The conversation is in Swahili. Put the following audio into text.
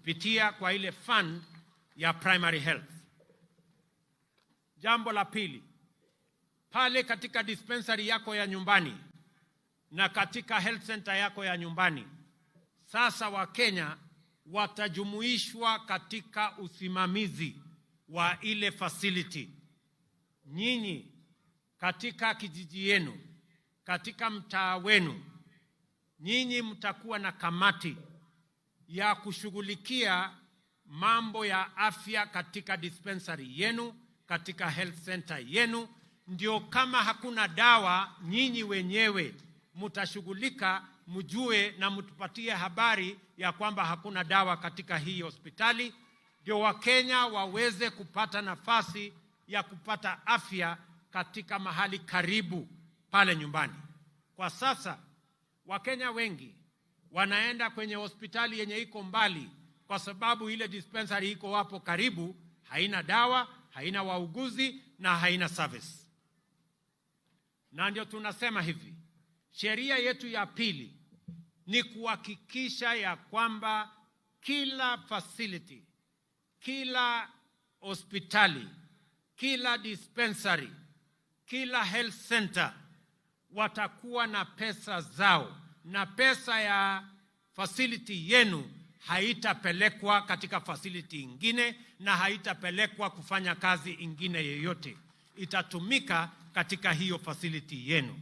kupitia kwa ile fund ya primary health. Jambo la pili, pale katika dispensary yako ya nyumbani na katika health center yako ya nyumbani, sasa Wakenya watajumuishwa katika usimamizi wa ile facility. Nyinyi katika kijiji yenu, katika mtaa wenu, nyinyi mtakuwa na kamati ya kushughulikia mambo ya afya katika dispensary yenu, katika health center yenu. Ndio kama hakuna dawa, nyinyi wenyewe mtashughulika, mjue na mtupatie habari ya kwamba hakuna dawa katika hii hospitali, ndio Wakenya waweze kupata nafasi ya kupata afya katika mahali karibu pale nyumbani. Kwa sasa Wakenya wengi wanaenda kwenye hospitali yenye iko mbali kwa sababu ile dispensary iko hapo karibu, haina dawa, haina wauguzi na haina service. Na ndio tunasema hivi, sheria yetu ya pili ni kuhakikisha ya kwamba kila facility, kila hospitali, kila dispensary, kila health center watakuwa na pesa zao, na pesa ya facility yenu haitapelekwa katika facility ingine na haitapelekwa kufanya kazi ingine yoyote. Itatumika katika hiyo facility yenu.